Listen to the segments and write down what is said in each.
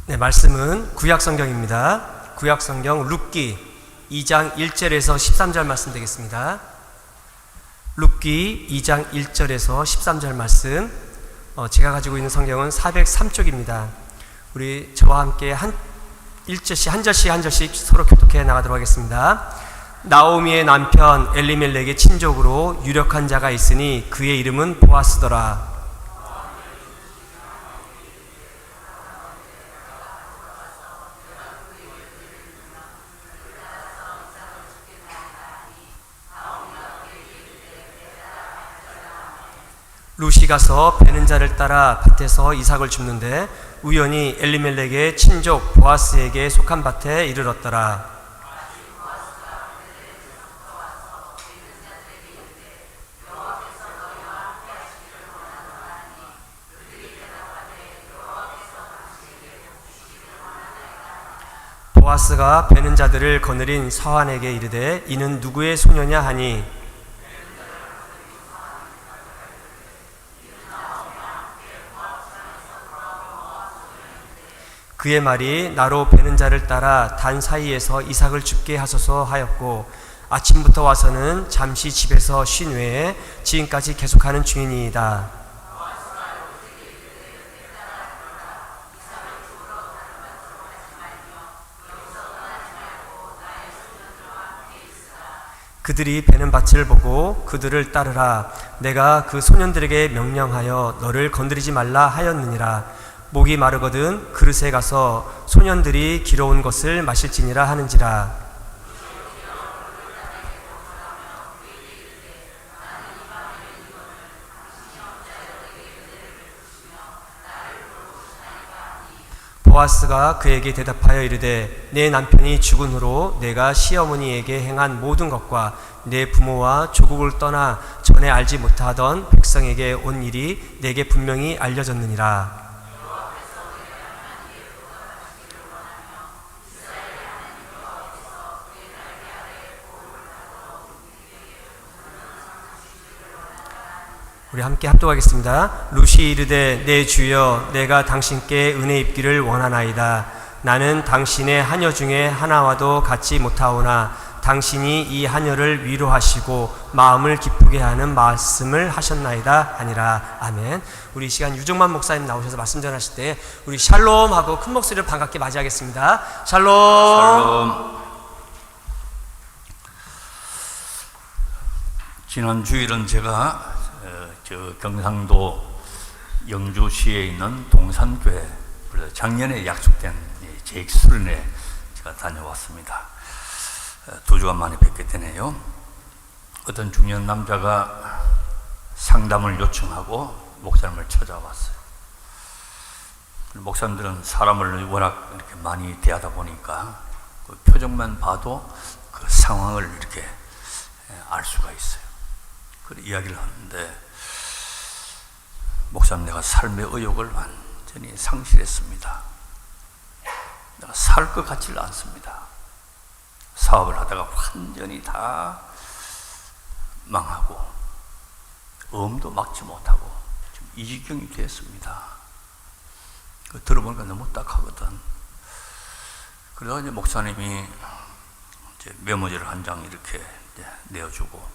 네, 말씀은 구약성경입니다. 구약성경 룻기 2장 1절에서 13절 말씀 되겠습니다. 룻기 2장 1절에서 13절 말씀, 제가 가지고 있는 성경은 403쪽입니다. 우리 저와 함께 한 절씩 서로 교독해 나가도록 하겠습니다. 나오미의 남편 엘리멜렉의 친족으로 유력한 자가 있으니 그의 이름은 보아스더라. 룻이 가서 베는 자를 따라 밭에서 이삭을 줍는데 우연히 엘리멜렉의 친족 보아스에게 속한 밭에 이르렀더라. 보아스가 베는 자들을 거느린 서한에게 이르되 이는 누구의 소녀냐 하니 그의 말이 나로 베는 자를 따라 단 사이에서 이삭을 줍게 하소서 하였고 아침부터 와서는 잠시 집에서 쉰 외에 지금까지 계속하는 중이니이다. 그들이 베는 밭을 보고 그들을 따르라. 내가 그 소년들에게 명령하여 너를 건드리지 말라 하였느니라. 목이 마르거든 그릇에 가서 소년들이 길어온 것을 마실지니라 하는지라. 보아스가 그에게 대답하여 이르되 내 남편이 죽은 후로 내가 시어머니에게 행한 모든 것과 내 부모와 조국을 떠나 전에 알지 못하던 백성에게 온 일이 내게 분명히 알려졌느니라. 우리 함께 합독하겠습니다. 룻이 이르되 내 주여 내가 당신께 은혜 입기를 원하나이다. 나는 당신의 하녀 중에 하나와도 같지 못하오나 당신이 이 하녀를 위로하시고 마음을 기쁘게 하는 말씀을 하셨나이다 하니라. 아멘. 우리 이 시간 유정만 목사님 나오셔서 말씀 전하실 때 우리 샬롬 하고 큰 목소리를 반갑게 맞이하겠습니다. 샬롬. 샬롬. 지난 주일은 제가 경상도 영주시에 있는 동산교회 작년에 약속된 제1수련회 제가 다녀왔습니다. 2주간 만에 뵙게 되네요. 어떤 중년 남자가 상담을 요청하고 목사님을 찾아왔어요. 목사님들은 사람을 워낙 이렇게 많이 대하다 보니까 그 표정만 봐도 그 상황을 이렇게 알 수가 있어요. 그래 이야기를 하는데 목사님, 내가 삶의 의욕을 완전히 상실했습니다. 내가 살 것 같지를 않습니다. 사업을 하다가 완전히 다 망하고 음도 막지 못하고 지금 이 지경이 됐습니다. 들어보니까 너무 딱하거든. 그래서 이제 목사님이 이제 메모지를 한 장 이렇게 내어주고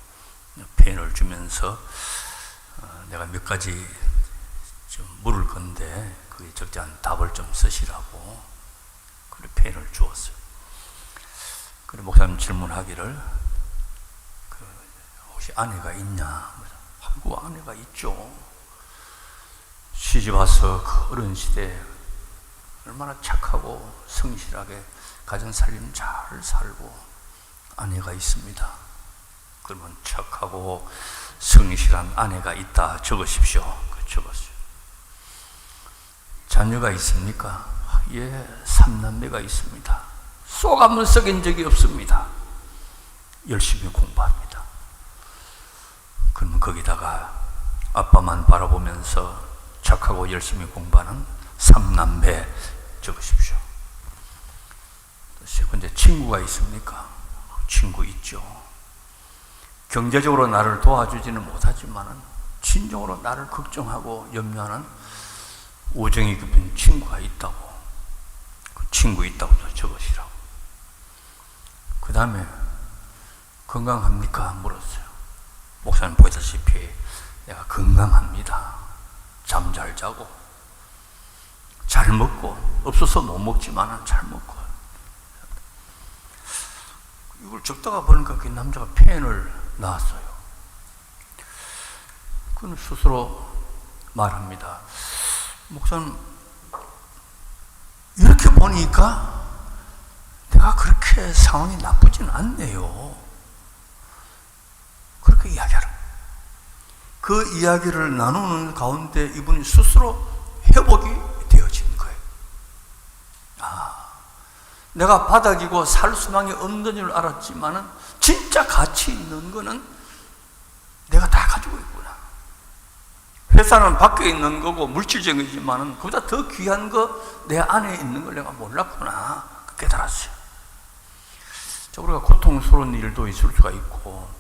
펜을 주면서 내가 몇 가지 좀 물을 건데 그게 적절한 답을 좀 쓰시라고 그래 펜을 주었어요. 그래 목사님 질문하기를 혹시 아내가 있냐? 아이고 아내가 있죠. 시집 와서 그 어른 시대에 얼마나 착하고 성실하게 가정 살림 잘 살고 아내가 있습니다. 그러면 착하고 성실한 아내가 있다 적으십시오. 적었어요. 자녀가 있습니까? 예, 3남매가 있습니다. 쏙 한번 썩인 적이 없습니다. 열심히 공부합니다. 그러면 거기다가 아빠만 바라보면서 착하고 열심히 공부하는 3남매 적으십시오. 세 번째, 친구가 있습니까? 친구 있죠. 경제적으로 나를 도와주지는 못하지만 진정으로 나를 걱정하고 염려하는 우정이 깊은 친구가 있다고 친구 있다고 적으시라고. 그 다음에 건강합니까? 물었어요. 목사님 보다시피 내가 건강합니다. 잠 잘 자고 잘 먹고, 없어서 못 먹지만 잘 먹고. 이걸 적다가 보니까 그 남자가 펜을 놨어요. 그는 스스로 말합니다. 목사님, 이렇게 보니까 내가 그렇게 상황이 나쁘진 않네요. 그렇게 이야기하라. 그 이야기를 나누는 가운데 이분이 스스로 회복이 되어진 거예요. 내가 바닥이고 살 수망이 없는 줄 알았지만은 진짜 가치 있는 거는 내가 다 가지고 있구나. 회사는 밖에 있는 거고 물질적이지만은 그보다 더 귀한 거 내 안에 있는 걸 내가 몰랐구나 깨달았어요. 자, 우리가 고통스러운 일도 있을 수가 있고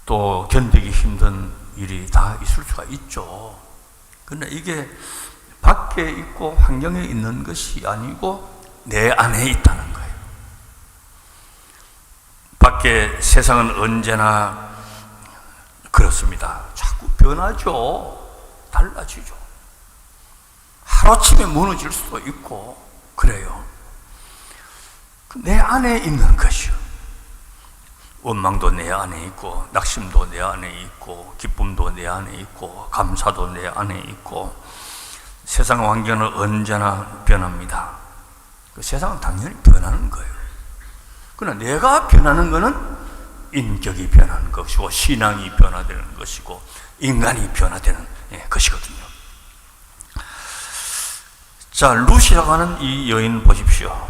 또 견디기 힘든 일이 다 있을 수가 있죠. 그런데 이게 밖에 있고 환경에 있는 것이 아니고 내 안에 있다는 거예요. 밖에 세상은 언제나 그렇습니다. 자꾸 변하죠. 달라지죠. 하루아침에 무너질 수도 있고 그래요. 내 안에 있는 것이요. 원망도 내 안에 있고, 낙심도 내 안에 있고, 기쁨도 내 안에 있고, 감사도 내 안에 있고, 세상 환경은 언제나 변합니다. 그 세상은 당연히 변하는 거예요. 그러나 내가 변하는 것은 인격이 변하는 것이고, 신앙이 변화되는 것이고, 인간이 변화되는 것이거든요. 자, 룻이라고 하는 이 여인 보십시오.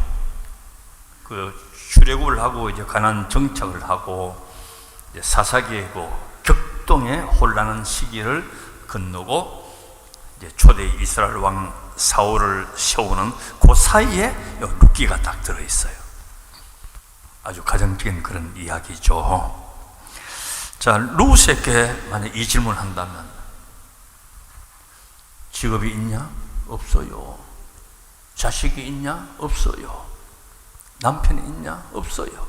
그 출애굽을 하고 이제 가나안 정착을 하고 이제 사사기이고 격동에 혼란한 시기를 건너고 이제 초대 이스라엘 왕 사울을 세우는 그 사이에 룻기가 딱 들어 있어요. 아주 가정적인 그런 이야기죠. 자, 룻에게 만약 이 질문을 한다면 직업이 있냐? 없어요. 자식이 있냐? 없어요. 남편이 있냐? 없어요.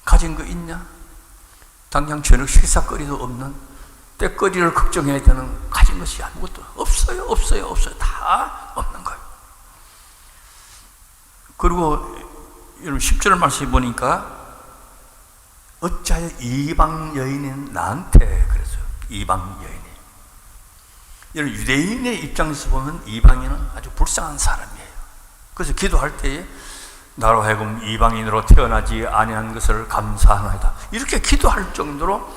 가진 거 있냐? 당장 저녁 식사거리도 없는, 때거리를 걱정해야 되는 가진 것이 아무것도 없어요. 없어요. 없어요. 다 없는 거예요. 그리고 여러분 10절 말씀해 보니까 어찌하여 이방 여인은 나한테 그랬어요. 이방 여인이. 여러분 유대인의 입장에서 보면 이방인은 아주 불쌍한 사람이에요. 그래서 기도할 때에 나로 하여금 이방인으로 태어나지 아니한 것을 감사하나이다. 이렇게 기도할 정도로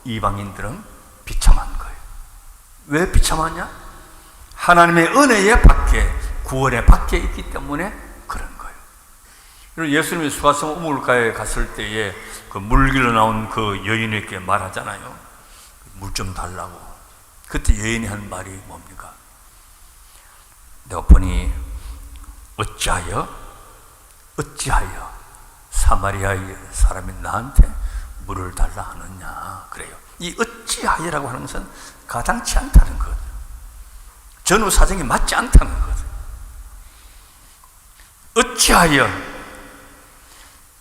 이방인들은 비참한 거예요. 왜 비참하냐? 하나님의 은혜의 밖에, 구원의 밖에 있기 때문에 그런 거예요. 그리고 예수님이 수가성 우물가에 갔을 때에 그 물길로 나온 그 여인에게 말하잖아요. 물 좀 달라고. 그때 여인이 한 말이 뭡니까? 내가 보니 어찌하여 사마리아의 사람이 나한테 물을 달라 하느냐 그래요. 이 어찌하여라고 하는 것은 가당치 않다는 것, 전후 사정이 맞지 않다는 것. 어찌하여,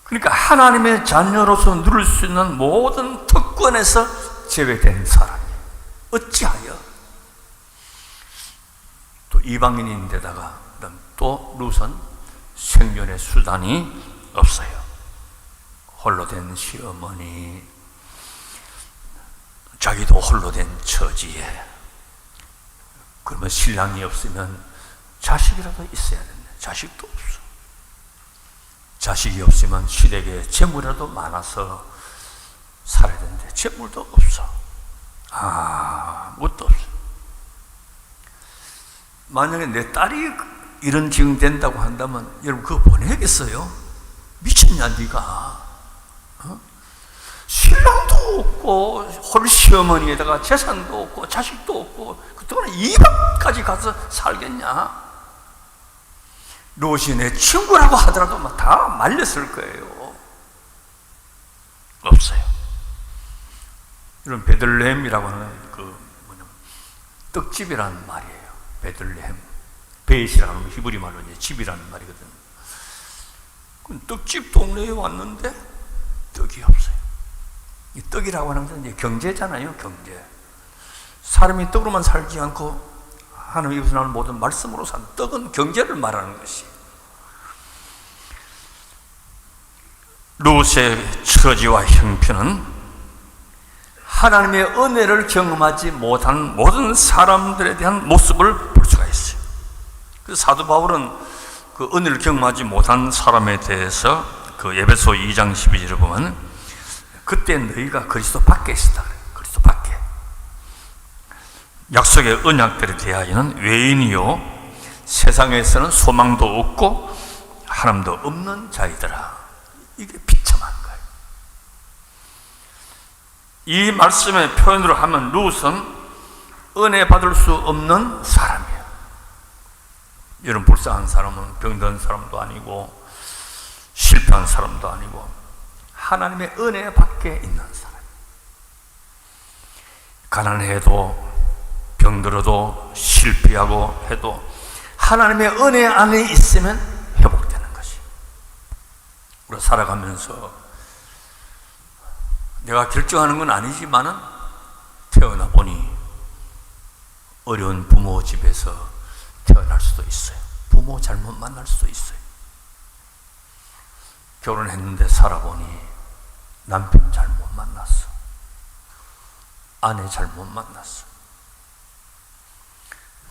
그러니까 하나님의 자녀로서 누릴 수 있는 모든 특권에서 제외된 사람이에요. 어찌하여. 또 이방인인데다가 또 룻은 생존의 수단이 없어요. 홀로 된 시어머니, 자기도 홀로 된 처지에, 그러면 신랑이 없으면 자식이라도 있어야 되는데 자식도 없어. 자식이 없으면 시댁에 재물이라도 많아서 살아야 되는데 재물도 없어. 뭣도 없어. 만약에 내 딸이 이런 지경 된다고 한다면 여러분 그거 보내겠어요? 미쳤냐 네가? 신랑도 없고 홀시어머니에다가 재산도 없고 자식도 없고 그동안에 이방까지 가서 살겠냐? 롯이 내 친구라고 하더라도 다 말렸을 거예요. 없어요. 이런 베들레헴이라고 하는 그 떡집이라는 말이에요. 베들레헴. 베이시라는 히브리 말로 이제 집이라는 말이거든요. 떡집 동네에 왔는데 떡이 없어요. 이 떡이라고 하는 것은 이제 경제잖아요, 경제. 사람이 떡으로만 살지 않고 하나님 입에서 나오는 모든 말씀으로 산 떡은 경제를 말하는 것이. 룻의 처지와 형편은 하나님의 은혜를 경험하지 못한 모든 사람들에 대한 모습을 볼 수가 있어요. 그래서 사도 바울은 그 은혜를 경험하지 못한 사람에 대해서 그 에베소 2장 12절을 보면 그때 너희가 그리스도 밖에 있었다 그래요. 그리스도 밖에. 약속의 언약들에 대하여는 외인이요 세상에서는 소망도 없고 하나님도 없는 자이더라. 이게 비참한 거예요. 이 말씀의 표현으로 하면 룻은 은혜 받을 수 없는 사람이에요. 이런 불쌍한 사람은 병든 사람도 아니고 실패한 사람도 아니고 하나님의 은혜 밖에 있는 사람. 가난해도 병들어도 실패하고 해도 하나님의 은혜 안에 있으면 회복되는 것이. 우리가 살아가면서 내가 결정하는 건 아니지만은 태어나 보니 어려운 부모 집에서 태어날 수도 있어요. 부모 잘못 만날 수도 있어요. 결혼했는데 살아보니 남편 잘못 만났어. 아내 잘못 만났어.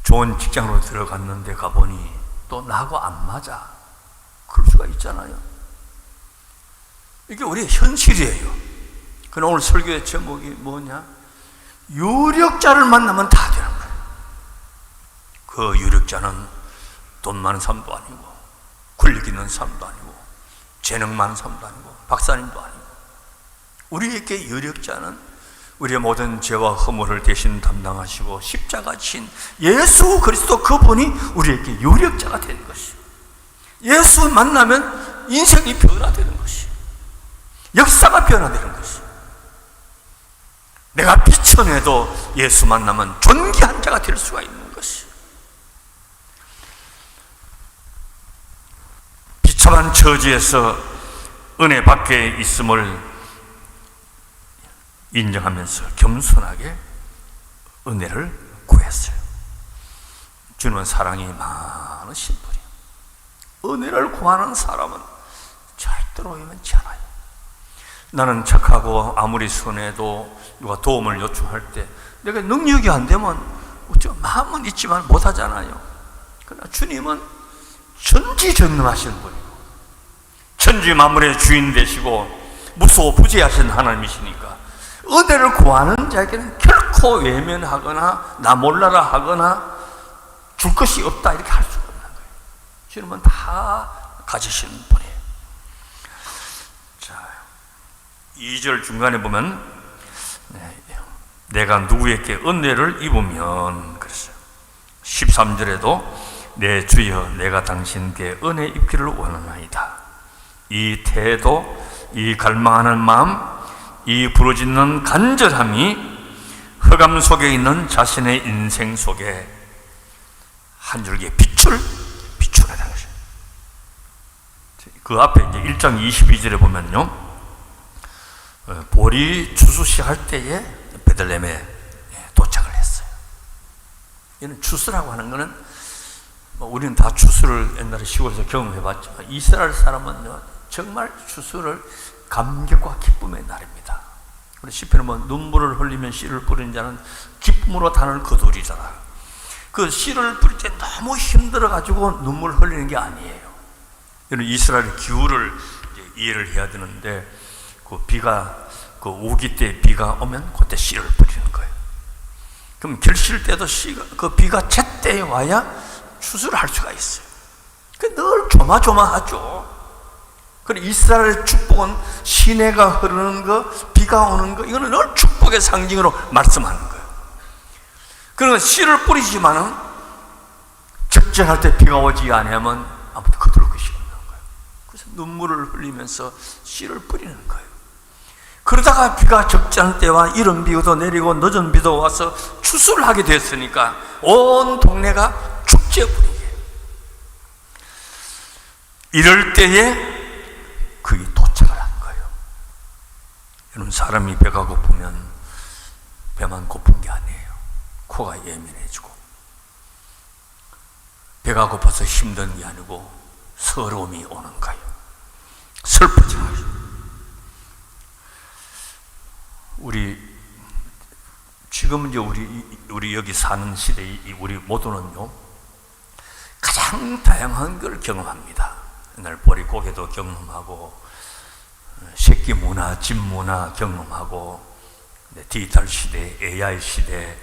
좋은 직장으로 들어갔는데 가보니 또 나하고 안 맞아. 그럴 수가 있잖아요. 이게 우리의 현실이에요. 그럼 오늘 설교의 제목이 뭐냐? 유력자를 만나면 다 되는 거예요. 그 유력자는 돈 많은 사람도 아니고 권력 있는 사람도 아니고 재능 많은 사람도 아니고 박사님도 아니고 우리에게 유력자는 우리의 모든 죄와 허물을 대신 담당하시고 십자가 진 예수 그리스도 그분이 우리에게 유력자가 되는 것이에요. 예수 만나면 인생이 변화되는 것이에요. 역사가 변화되는 것이에요. 내가 비천해도 예수 만나면 존귀한 자가 될 수가 있는 것이에요. 비참한 처지에서 은혜 밖에 있음을 인정하면서 겸손하게 은혜를 구했어요. 주님은 사랑이 많으신 분이에요. 은혜를 구하는 사람은 절대로 외면치 않아요. 나는 착하고 아무리 선해도 누가 도움을 요청할 때 내가 능력이 안 되면 마음은 있지만 못하잖아요. 그러나 주님은 전지전능하신 분이고 천지 만물의 주인 되시고 무소호 부재하신 하나님이시니까 은혜를 구하는 자에게는 결코 외면하거나 나 몰라라 하거나 줄 것이 없다 이렇게 할 수가 없는 거예요. 주님은 다 가지시는 분이에요. 자, 2절 중간에 보면 내가 누구에게 은혜를 입으면 그랬어요. 13절에도 내 주여 내가 당신께 은혜 입기를 원하나이다. 이 태도, 이 갈망하는 마음, 이 부르짖는 간절함이 흑암 속에 있는 자신의 인생 속에 한 줄기의 빛을 비추어내는 것이에요. 그 앞에 이제 1장 22절에 보면요, 보리 추수시 할 때에 베들레헴에 도착을 했어요. 이는 추수라고 하는 것은 우리는 다 추수를 옛날에 시골에서 경험해봤지만 이스라엘 사람은 정말 추수를 감격과 기쁨의 날입니다. 우리 시편은 눈물을 흘리면 씨를 뿌리는 자는 기쁨으로 단을 거두리라. 그 씨를 뿌릴 때 너무 힘들어가지고 눈물 흘리는 게 아니에요. 이런 이스라엘 기후를 이해를 해야 되는데 그 그 우기 때 비가 오면 그때 씨를 뿌리는 거예요. 그럼 결실 때도 그 비가 제때에 와야 추수를 할 수가 있어요. 늘 조마조마하죠. 그리고 이스라엘의 축복은 시내가 흐르는 거, 비가 오는 거, 이거는 늘 축복의 상징으로 말씀하는 거예요. 그러면 씨를 뿌리지만은 적절할 때 비가 오지 않으면 아무도 거둘 것이 없는 거예요. 그래서 눈물을 흘리면서 씨를 뿌리는 거예요. 그러다가 비가 적절한 때와 이른 비도 내리고 늦은 비도 와서 추수를 하게 됐으니까 온 동네가 축제 분위기예요. 이럴 때에 그게 도착을 한 거예요. 여러분, 사람이 배가 고프면 배만 고픈 게 아니에요. 코가 예민해지고, 배가 고파서 힘든 게 아니고 서러움이 오는 거예요. 슬퍼지는 거예요. 지금 이제 우리 여기 사는 시대에 우리 모두는요, 가장 다양한 걸 경험합니다. 옛날 보릿고개도 경험하고, 새끼 문화, 집 문화 경험하고, 디지털 시대, AI 시대,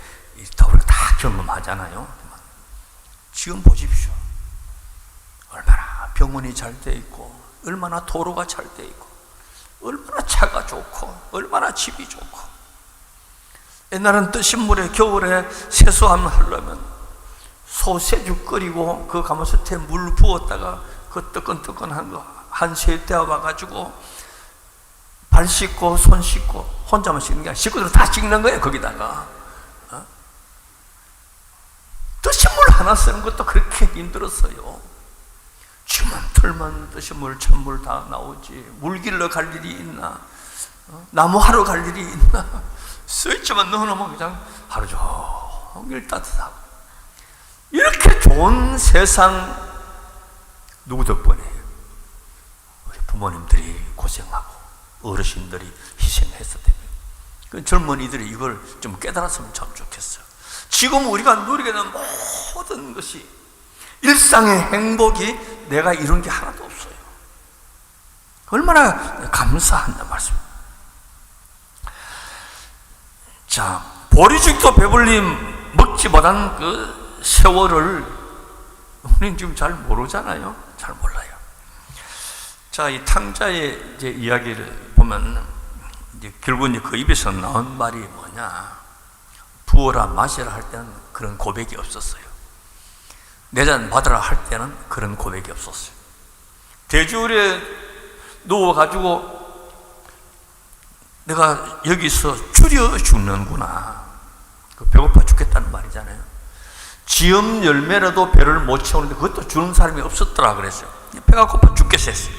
다 경험하잖아요. 지금 보십시오. 얼마나 병원이 잘 돼 있고, 얼마나 도로가 잘 돼 있고, 얼마나 차가 좋고, 얼마나 집이 좋고. 옛날은 뜨신 물에 겨울에 세수하면 하려면 소세죽 끓이고 그 가마솥에 물 부었다가 그 뜨끈뜨끈한 거 한 세대와 와가지고 발 씻고 손 씻고, 혼자만 씻는 게 아니라 식구들은 다 씻는 거예요. 거기다가 뜨신 물 하나 쓰는 것도 그렇게 힘들었어요. 지금은 털만 뜨신 물, 찬물 다 나오지. 물 길러 갈 일이 있나? 나무 하러 갈 일이 있나? 스위치만 넣어놓으면 그냥 하루 종일 따뜻하고. 이렇게 좋은 세상, 누구 덕분에? 우리 부모님들이 고생하고 어르신들이 희생했을 때문에. 그 젊은이들이 이걸 좀 깨달았으면 참 좋겠어요. 지금 우리가 누리게 되는 모든 것이, 일상의 행복이 내가 이룬 게 하나도 없어요. 얼마나 감사한다 말씀. 자, 보리죽도 배불림 먹지 못한 그 세월을 우리는 지금 잘 모르잖아요. 잘 몰라요. 자, 이 탕자의 이제 이야기를 보면 이제 결국 이제 그 입에서 나온 말이 뭐냐? 부어라 마시라 할 때는 그런 고백이 없었어요. 내 잔 받으라 할 때는 그런 고백이 없었어요. 대주울에 누워가지고 내가 여기서 줄여 죽는구나, 그 배고파 죽겠다는 말이잖아요. 지음 열매라도 배를 못 채우는데 그것도 주는 사람이 없었더라 그랬어요. 배가 고파 죽겠어 했어요.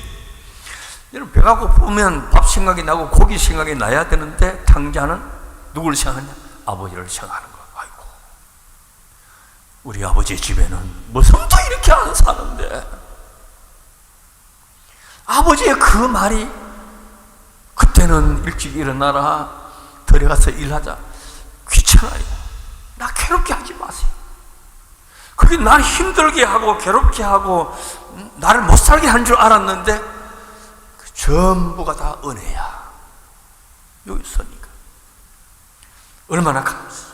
여러분, 배가 고프면 밥 생각이 나고 고기 생각이 나야 되는데 탕자는 누구를 생각하냐? 아버지를 생각하는 거야. 아이고, 우리 아버지 집에는 무슨 또 이렇게 안 사는데. 아버지의 그 말이, 그때는 일찍 일어나라, 들어가서 일하자, 귀찮아요, 나 괴롭게 하지 마세요. 그게 날 힘들게 하고 괴롭게 하고 나를 못 살게 한 줄 알았는데 그 전부가 다 은혜야. 여기 있으니까 얼마나 감사.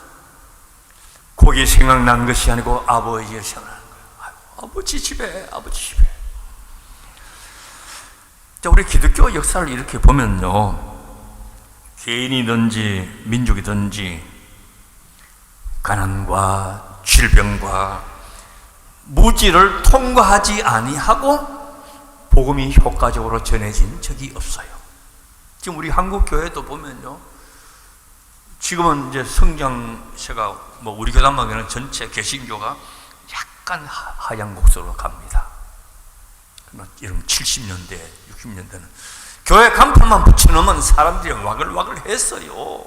거기 생각난 것이 아니고 아버지를 생각하는 거예요. 아이고, 아버지 집에, 아버지 집에. 자, 우리 기독교 역사를 이렇게 보면요, 개인이든지 민족이든지 가난과 질병과 무지를 통과하지 아니하고 복음이 효과적으로 전해진 적이 없어요. 지금 우리 한국 교회도 보면요, 지금은 이제 성장세가 뭐 우리 교단만에는 전체 개신교가 약간 하향 곡선으로 갑니다. 여러분, 70년대, 60년대는 교회 간판만 붙여놓으면 사람들이 와글와글 했어요.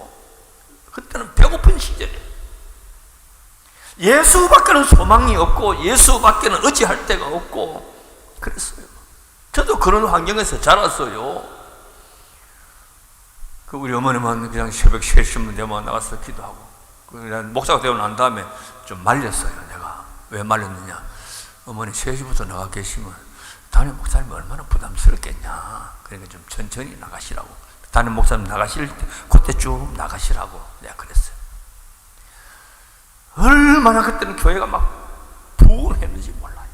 그때는 배고픈 시절이에요. 예수밖에는 소망이 없고 예수밖에는 의지할 데가 없고 그랬어요. 저도 그런 환경에서 자랐어요. 그 우리 어머님은 그냥 새벽 3시면 되면 나가서 기도하고, 그냥 목사가 되고 난 다음에 좀 말렸어요. 내가 왜 말렸느냐? 어머니 3시부터 나가 계시면 담임 목사님 얼마나 부담스럽겠냐. 그러니까 좀 천천히 나가시라고. 담임 목사님 나가실 때 그때 쭉 나가시라고 내가 그랬어요. 얼마나 그때는 교회가 막 부흥했는지 몰라요.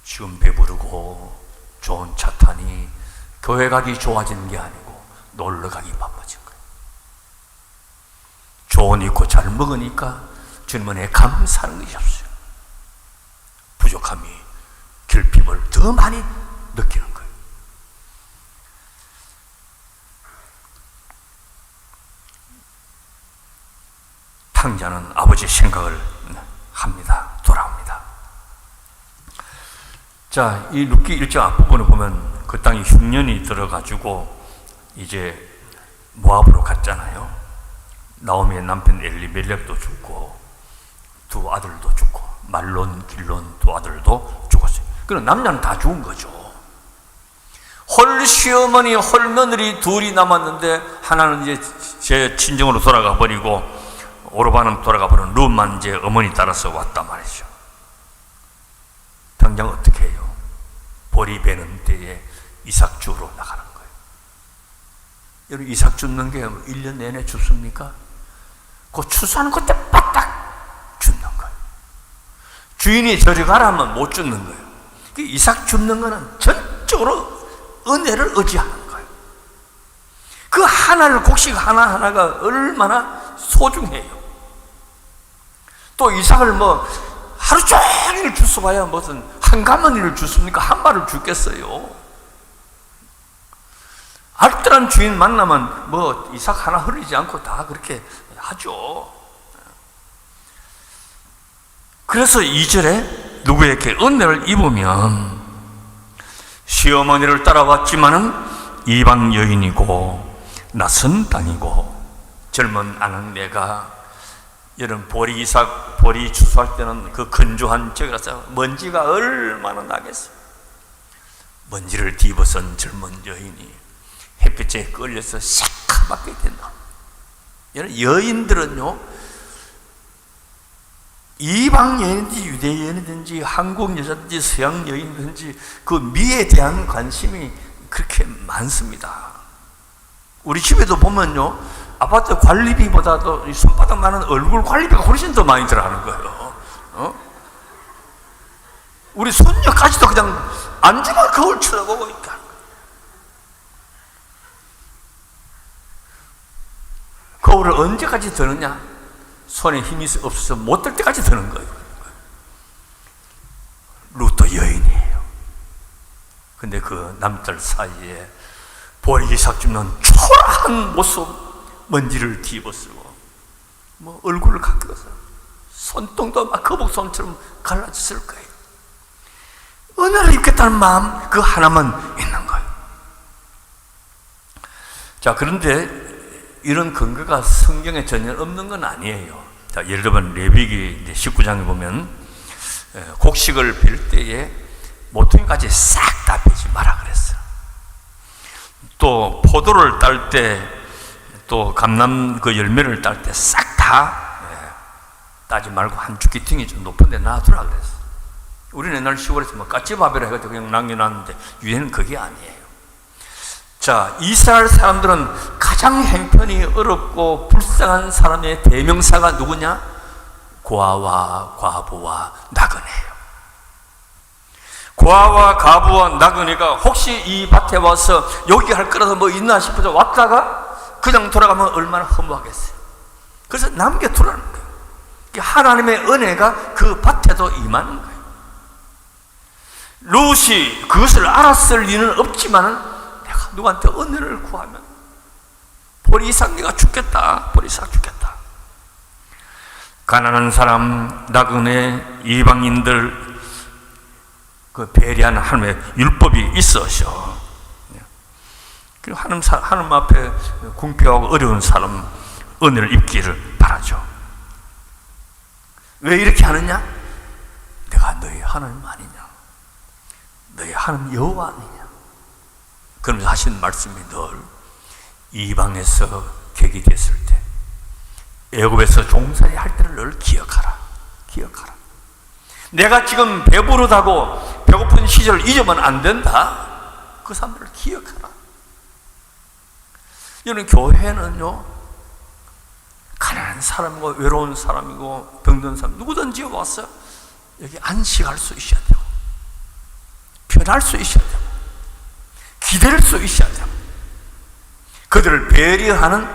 지금 배부르고 좋은 차 타니 교회 가기 좋아지는 게 아니고 놀러 가기 바빠진 거예요. 좋은 입고 잘 먹으니까 주님은 감사하는 것이 없어요. 부족함이, 결핍을 더 많이 느끼는 거예요. 탕자는 아버지 생각을 합니다. 돌아옵니다. 자, 이 룻기 1장 앞부분에 보면 그 땅에 흉년이 들어가지고 이제 모압으로 갔잖아요. 나오미의 남편 엘리멜렉도 죽고 두 아들도 죽고 말론, 길론 두 아들도 죽었어요. 그럼 남자는 다 죽은 거죠. 홀 시어머니, 홀 며느리 둘이 남았는데 하나는 이제 제 친정으로 돌아가 버리고 오르바는 돌아가 버린 룻만 이제 어머니 따라서 왔단 말이죠. 당장 어떻게 해요? 보리 베는 때에 이삭 주우러 나가는 거예요. 여러분, 이삭 줍는 게 1년 내내 줍습니까? 그 추수하는 그때 바딱 줍는 거예요. 주인이 저리 가라 하면 못 줍는 거예요. 그 이삭 줍는 거는 전적으로 은혜를 의지하는 거예요. 그 하나를, 곡식 하나하나가 얼마나 소중해요. 또 이삭을 뭐 하루 종일 주워봐야 무슨 한 가마니를 주습니까? 한 발을 주겠어요. 알뜰한 주인 만나면 뭐 이삭 하나 흘리지 않고 다 그렇게 하죠. 그래서 2절에 누구에게 은혜를 입으면 시어머니를 따라왔지만은 이방 여인이고 낯선 땅이고 젊은 아낙네가 여러분 보리 추수할 때는 그 건조한 지역이라서 먼지가 얼마나 나겠어요. 먼지를 뒤벗은 젊은 여인이 햇빛에 끌려서 새카맣게 된다. 여인들은요, 이방 여인이든지 유대 여인이든지 한국 여자든지 서양 여인이든지 그 미에 대한 관심이 그렇게 많습니다. 우리 집에도 보면요, 아파트 관리비보다도 손바닥만한 얼굴 관리비가 훨씬 더 많이 들어가는 거예요. 우리 손녀까지도 그냥 앉으면 거울 쳐다보고 있다. 거울을 언제까지 드느냐? 손에 힘이 없어서 못 들 때까지 드는 거예요. 룻도 여인이에요. 근데 그 남들 사이에 보리 이삭 줍는 초라한 모습, 먼지를 뒤집어쓰고 뭐 얼굴을 가꾸어서 손등도 막 거북손처럼 갈라졌을 거예요. 은혜를 입겠다는 마음 그 하나만 있는 거예요. 자, 그런데 이런 근거가 성경에 전혀 없는 건 아니에요. 자, 예를 들면 레위기 19장에 보면 곡식을 빌 때에 모퉁이까지 싹 다 베지 마라 그랬어요. 또 포도를 딸 때, 또 감람 그 열매를 딸 때 싹 다 따지 말고 한 주기퉁이 좀 높은 데 놔두라 그랬어요. 우리는 옛날 시골에서 뭐 까치밥이라 해가지고 그냥 남겨놨는데 유대는 그게 아니에요. 자, 이스라엘 사람들은 가장 형편이 어렵고 불쌍한 사람의 대명사가 누구냐? 고아와 과부와 나그네예요. 고아와 과부와 나그네가 혹시 이 밭에 와서 여기 할 거라도 뭐 있나 싶어서 왔다가 그냥 돌아가면 얼마나 허무하겠어요. 그래서 남겨두라는 거예요. 하나님의 은혜가 그 밭에도 임하는 거예요. 룻이 그것을 알았을 리는 없지만은 내가 누구한테 은혜를 구하면 보리 이삭 네가 죽겠다. 보리 이삭 죽겠다. 가난한 사람, 나그네, 이방인들 그 배려하는 하나님의 율법이 있어서 그리고 하나님 앞에 궁핍하고 어려운 사람 은혜를 입기를 바라죠. 왜 이렇게 하느냐? 내가 너희 하나님 아니냐? 너희 하나님 여호와 아니냐? 그러면서 하신 말씀이 늘 이방에서 객이 됐을 때 애굽에서 종살이 할 때를 늘 기억하라. 기억하라. 내가 지금 배부르다고 배고픈 시절을 잊으면 안 된다. 그 사람들을 기억하라. 여러분, 교회는요, 가난한 사람이고 외로운 사람이고 병든 사람 누구든지 와서 여기 안식할 수 있어야 되고 편할 수 있어야 되고 기댈 수 있어야 되고 그들을 배려하는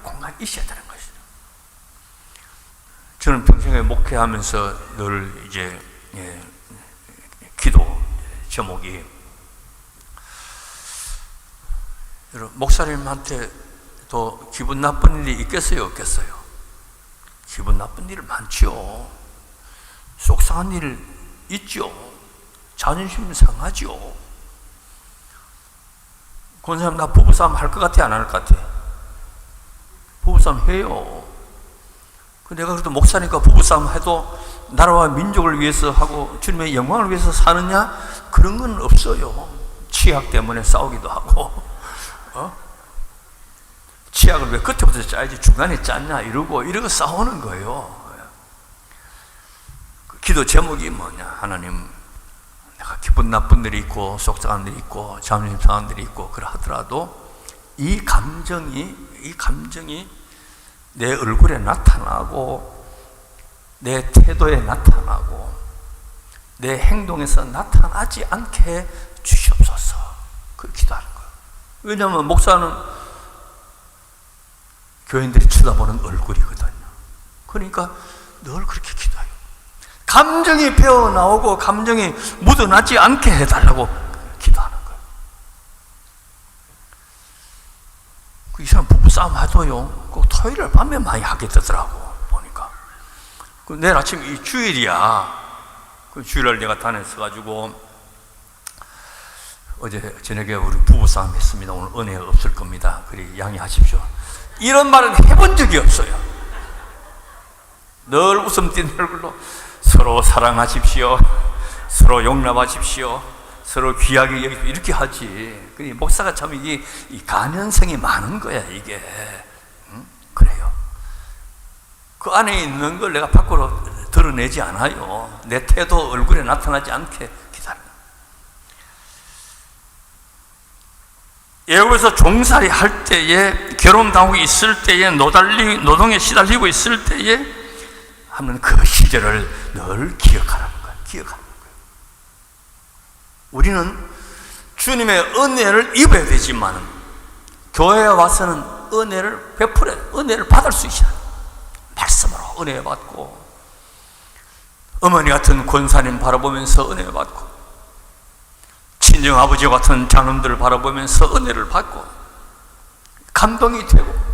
공간이 있어야 되는 것이죠. 저는 평생에 목회하면서 늘 이제 기도 제목이 여러분, 목사님한테 또 기분 나쁜 일이 있겠어요, 없겠어요? 기분 나쁜 일 많죠. 속상한 일 있죠. 자존심 상하죠. 권사님, 나 부부싸움 할 것 같아, 안 할 것 같아? 부부싸움 해요. 내가 그래도 목사니까 부부싸움 해도 나라와 민족을 위해서 하고 주님의 영광을 위해서 사느냐? 그런 건 없어요. 치약 때문에 싸우기도 하고, 치약을 왜 끝에부터 짜야지 중간에 짰냐 이러고 싸우는 거예요. 기도 제목이 뭐냐? 하나님, 내가 기쁜 나쁜 일이 있고 속상한 일이 있고 자존심 상한 일이 있고 그러하더라도 이 감정이 내 얼굴에 나타나고 내 태도에 나타나고 내 행동에서 나타나지 않게 주시옵소서. 그 기도하는 거예요. 왜냐하면 목사는 교인들이 쳐다보는 얼굴이거든요. 그러니까 늘 그렇게 기도해요. 감정이 배어나오고 감정이 묻어나지 않게 해달라고 기도하는 거예요. 이 사람 부부싸움 하도요, 꼭 토요일 밤에 많이 하게 되더라고, 보니까. 내일 아침 이 주일이야. 주일날 내가 다녔어가지고, 어제 저녁에 우리 부부싸움 했습니다. 오늘 은혜가 없을 겁니다. 그리 양해하십시오. 이런 말은 해본 적이 없어요. 늘 웃음 띤 얼굴로 서로 사랑하십시오, 서로 용납하십시오, 서로 귀하게 여기십시오, 이렇게 하지. 목사가 참 이 가면성이 많은 거야, 이게. 그래요. 그 안에 있는 걸 내가 밖으로 드러내지 않아요. 내 태도 얼굴에 나타나지 않게 기다려. 애굽에서 종살이 할 때에, 결혼당하고 있을 때에, 노동에 시달리고 있을 때에 하면 그 시절을 늘 기억하라는 거예요. 기억하는 거예요. 우리는 주님의 은혜를 입어야 되지만 교회에 와서는 은혜를 은혜를 받을 수 있어요. 말씀으로 은혜 받고, 어머니 같은 권사님 바라보면서 은혜 받고, 친정아버지 같은 장놈들을 바라보면서 은혜를 받고 감동이 되고,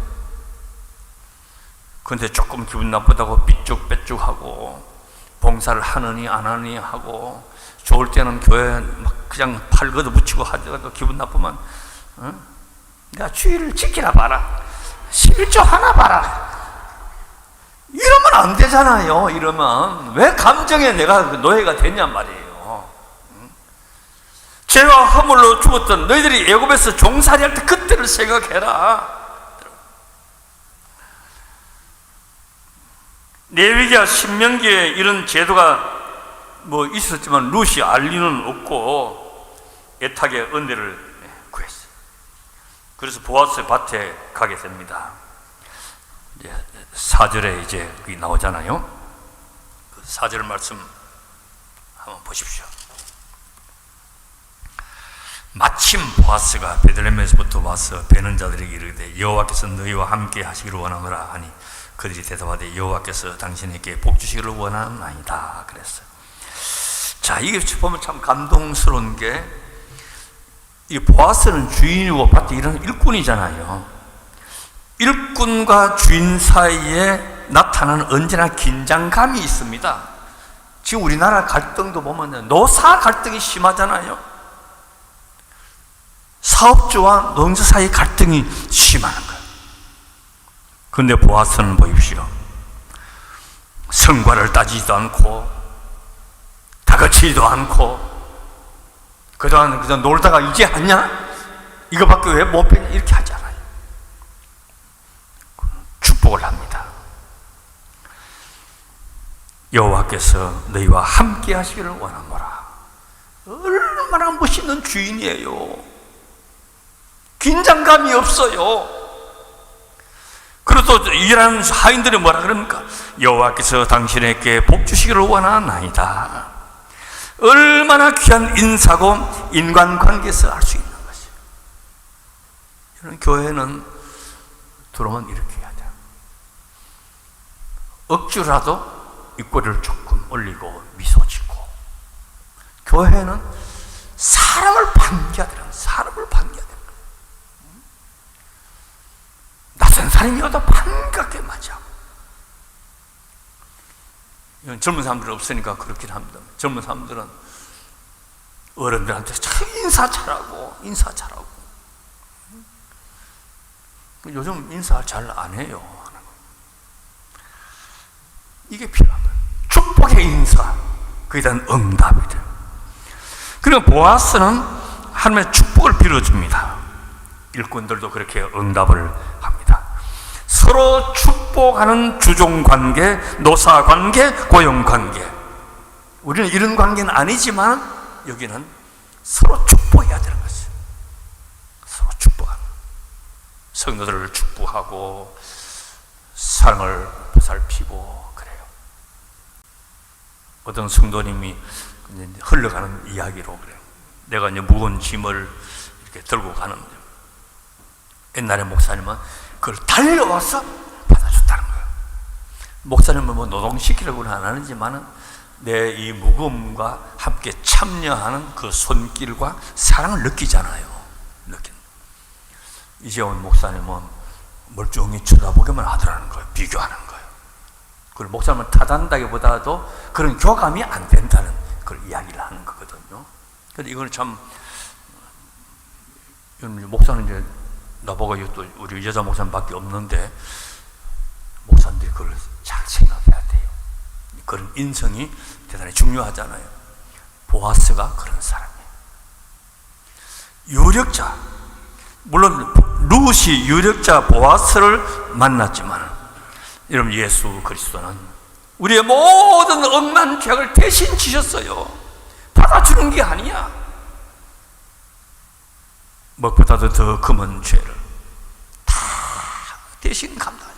근데 조금 기분 나쁘다고 삐쭉빼쭉하고 봉사를 하느니 안 하느니 하고, 좋을 때는 교회에 막 그냥 팔 걷어붙이고 하다가 기분 나쁘면 내가 주의를 지키나 봐라, 11조 하나 봐라, 이러면 안 되잖아요. 이러면 왜 감정에 내가 노예가 됐냔 말이에요. 죄와 허물로 죽었던 너희들이 애굽에서 종살이 할 때 그때를 생각해라. 레위기와 신명기에 이런 제도가 뭐 있었지만 룻이 알 리는 없고 애타게 은혜를 구했어요. 그래서 보아스의 밭에 가게 됩니다. 4절에 이제 그게 나오잖아요. 4절 말씀 한번 보십시오. 마침 보아스가 베들레헴에서부터 와서 베는 자들에게 이르되 여호와께서 너희와 함께 하시기를 원하노라 하니 그들이 대답하되 여호와께서 당신에게 복 주시기를 원하나이다 그랬어요. 자, 이게 보면 참 감동스러운 게, 이 보아스는 주인이고 밭에 일하는 일꾼이잖아요. 일꾼과 주인 사이에 나타나는 언제나 긴장감이 있습니다. 지금 우리나라 갈등도 보면 노사 갈등이 심하잖아요. 사업주와 노동자 사이 갈등이 심한 거예요. 그런데 보아스는 보십시오. 성과를 따지지도 않고 다그치지도 않고 그동안 그저 놀다가 이제 하냐? 이거밖에 왜 못 배냐? 이렇게 하지 않아요. 축복을 합니다. 여호와께서 너희와 함께 하시기를 원하노라. 얼마나 멋있는 주인이에요. 긴장감이 없어요. 그리고 또 일하는 하인들이 뭐라 그럽니까? 여호와께서 당신에게 복 주시기를 원하나이다. 얼마나 귀한 인사고 인간관계에서 할 수 있는 것이에요. 이런 교회는 들어오면 이렇게 해야 돼요. 억지라도 입꼬리를 조금 올리고 미소 짓고. 교회는 사람을 반겨야 돼요. 사람을 반겨야 돼요. 낯선 사람이어도 반갑게 맞이하고. 이건 젊은 사람들은 없으니까 그렇긴 합니다. 젊은 사람들은 어른들한테 참 인사 잘하고 인사 잘하고. 요즘 인사 잘 안 해요. 이게 필요한 거예요. 축복의 인사, 그에 대한 응답이 돼요. 그리고 보아스는 하나님의 축복을 빌어줍니다. 일꾼들도 그렇게 응답을 합니다. 서로 축복하는 주종관계, 노사관계, 고용관계. 우리는 이런 관계는 아니지만 여기는 서로 축복해야 되는 것이에요. 서로 축복하는, 성도들을 축복하고 사랑을 보살피고 그래요. 어떤 성도님이 흘러가는 이야기로 그래요. 내가 이제 무거운 짐을 이렇게 들고 가는데 옛날에 목사님은 그걸 달려와서 받아줬다는 거예요. 목사님은 뭐 노동시키려고는 안 하는지만은 내 이 무거움과 함께 참여하는 그 손길과 사랑을 느끼잖아요. 이재원 목사님은 멀쩡히 쳐다보기만 하더라는 거예요. 비교하는 거예요. 그걸 목사님을 타단다기보다도 그런 교감이 안 된다는 그걸 이야기를 하는 거거든요. 근데 이건 참, 목사는 이제 나보고 또 우리 여자 목사님밖에 없는데 목사님들이 그걸 잘 생각해야 돼요. 그런 인성이 대단히 중요하잖아요. 보아스가 그런 사람이에요. 유력자, 물론 룻이 유력자 보아스를 만났지만 여러분, 예수 그리스도는 우리의 모든 억만 죄악을 대신 지셨어요. 받아주는 게 아니야. 무엇보다도 더 금은 죄를 다 대신 감당해요.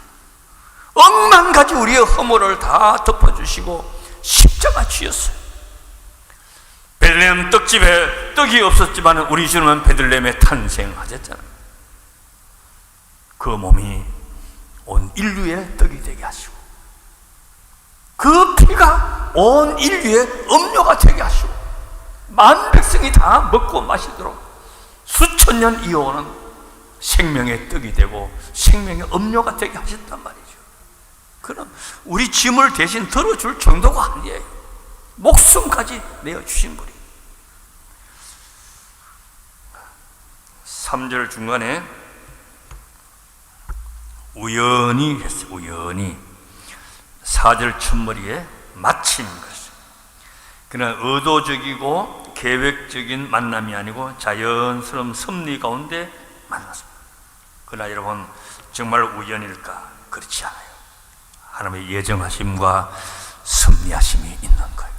억만 가지 우리의 허물을 다 덮어주시고 십자가 지었어요. 베들레헴 떡집에 떡이 없었지만 우리 주님은 베들레헴에 탄생하셨잖아요. 그 몸이 온 인류의 떡이 되게 하시고 그 피가 온 인류의 음료가 되게 하시고 만 백성이 다 먹고 마시도록 수천 년 이어오는 생명의 떡이 되고 생명의 음료가 되게 하셨단 말이죠. 그럼 우리 짐을 대신 들어줄 정도가 아니에요. 목숨까지 내어주신 분이. 3절 중간에 우연히 했어요. 우연히. 4절 첫머리에 마침 그랬어요. 그냥 의도적이고 계획적인 만남이 아니고 자연스러운 섭리 가운데 만났습니다. 그러나 여러분, 정말 우연일까? 그렇지 않아요. 하나님의 예정하심과 섭리하심이 있는 거예요.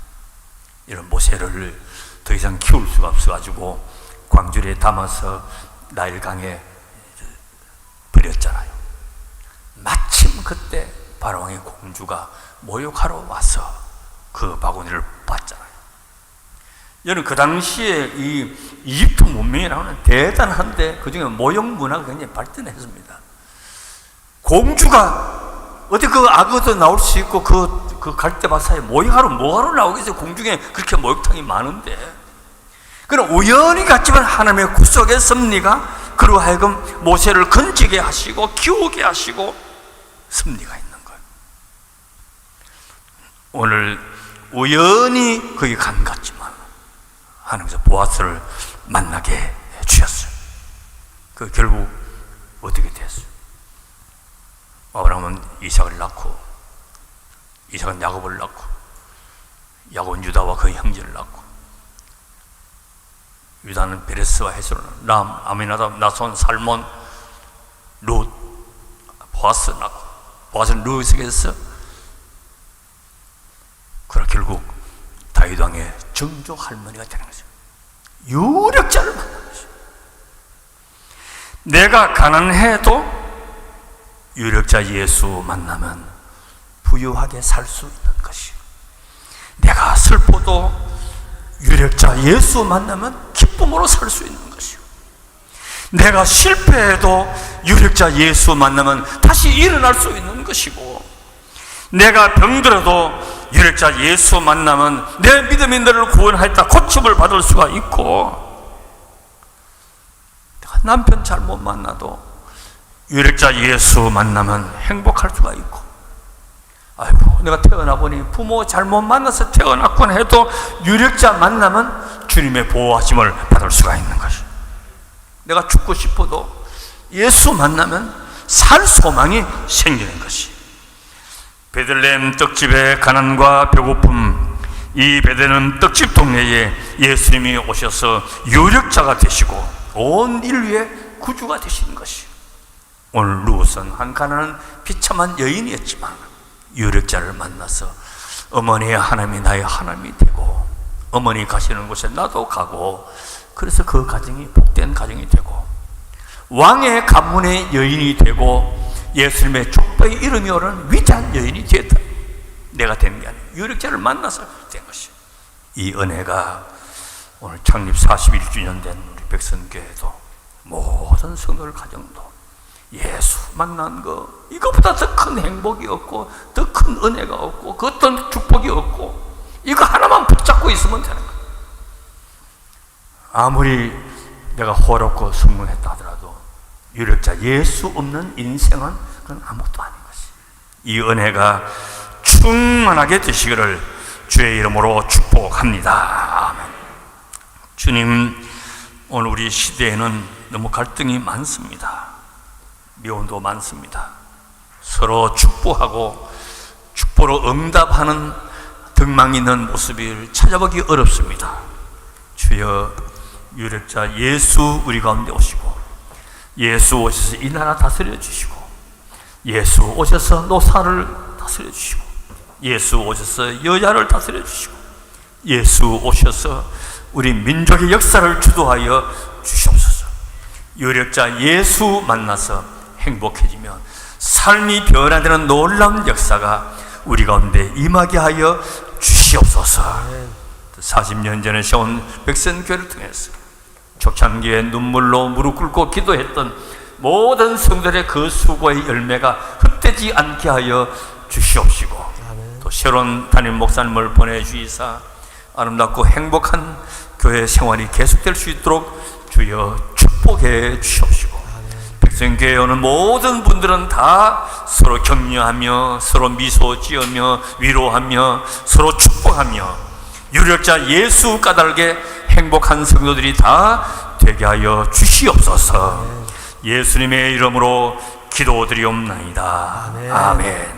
이런 모세를 더 이상 키울 수가 없어가지고 광주리에 담아서 나일강에 버렸잖아요. 마침 그때 바로왕의 공주가 모욕하러 와서 그 바구니를 봤잖아요. 여러분, 그 당시에 이 이집트 문명이라는 대단한데 그 중에 모욕 문화가 굉장히 발전했습니다. 공주가 어디 그 악어도 나올 수 있고 그 갈대바사에 모욕하러 뭐하러 나오겠어요? 공중에 그렇게 목욕탕이 많은데. 그럼 우연히 같지만 하나님의 구속의 섭리가 그로 하여금 모세를 건지게 하시고 키우게 하시고 섭리가 있는 거예요. 오늘 우연히 거기 간 것 같지만 하나님께서 보아스를 만나게 해주셨어요. 그 결국 어떻게 됐어요? 아브라함은 이삭을 낳고 이삭은 야곱을 낳고 야곱은 유다와 그 형제를 낳고 유다는 베레스와 헤스론, 람, 아미나답, 나손, 살몬, 룻, 보아스 낳고 보아스는 룻에게서 그러나 결국 다윗 왕의 정조 할머니가 되는 거죠. 유력자를 만나는 거죠. 내가 가난해도 유력자 예수 만나면 부유하게 살 수 있는 것이요. 내가 슬퍼도 유력자 예수 만나면 기쁨으로 살 수 있는 것이요. 내가 실패해도 유력자 예수 만나면 다시 일어날 수 있는 것이고, 내가 병들어도 유력자 예수 만나면 내 믿음이 너를 구원하였다 고침을 받을 수가 있고, 내가 남편 잘못 만나도 유력자 예수 만나면 행복할 수가 있고, 아이고 내가 태어나 보니 부모 잘못 만나서 태어났군 해도 유력자 만나면 주님의 보호하심을 받을 수가 있는 것이. 내가 죽고 싶어도 예수 만나면 살 소망이 생기는 것이. 베들레헴 떡집의 가난과 배고픔, 이 베들레헴 떡집 동네에 예수님이 오셔서 유력자가 되시고 온 인류의 구주가 되시는 것이. 오늘 루스는 한 가난한 비참한 여인이었지만 유력자를 만나서 어머니의 하나님이 나의 하나님이 되고 어머니 가시는 곳에 나도 가고, 그래서 그 가정이 복된 가정이 되고 왕의 가문의 여인이 되고 예수님의 족보에 이름이 오른 위대한 여인이 되었다. 내가 된 게 아니라 유력자를 만나서 된 것이. 이 은혜가 오늘 창립 41주년 된 우리 백선교회도 모든 성도들 가정도 예수 만난 거, 이거보다 더 큰 행복이 없고 더 큰 은혜가 없고 그 어떤 축복이 없고, 이거 하나만 붙잡고 있으면 되는 거야. 아무리 내가 호롭고 성공했다 하더라도 유력자 예수 없는 인생은 그건 아무것도 아닌 것이. 이 은혜가 충만하게 되시기를 주의 이름으로 축복합니다. 아멘. 주님, 오늘 우리 시대에는 너무 갈등이 많습니다. 미움도 많습니다. 서로 축복하고 축복으로 응답하는 덕망 있는 모습을 찾아보기 어렵습니다. 주여, 유력자 예수 우리 가운데 오시고 예수 오셔서 이 나라 다스려 주시고 예수 오셔서 노사를 다스려 주시고 예수 오셔서 여자를 다스려 주시고 예수 오셔서 우리 민족의 역사를 주도하여 주시옵소서. 유력자 예수 만나서 행복해지며 삶이 변화되는 놀라운 역사가 우리 가운데 임하게 하여 주시옵소서. 40년 전에 세운 백선교회를 통해서 초창기에 눈물로 무릎 꿇고 기도했던 모든 성도들의 그 수고의 열매가 헛되지 않게 하여 주시옵시고, 또 새로운 담임 목사님을 보내주시사 아름답고 행복한 교회 생활이 계속될 수 있도록 주여 축복해 주시옵시고, 백성교회에 오는 모든 분들은 다 서로 격려하며 서로 미소 지으며 위로하며 서로 축복하며 유력자 예수 까닭에 행복한 성도들이 다 되게 하여 주시옵소서. 예수님의 이름으로 기도드리옵나이다. 아멘.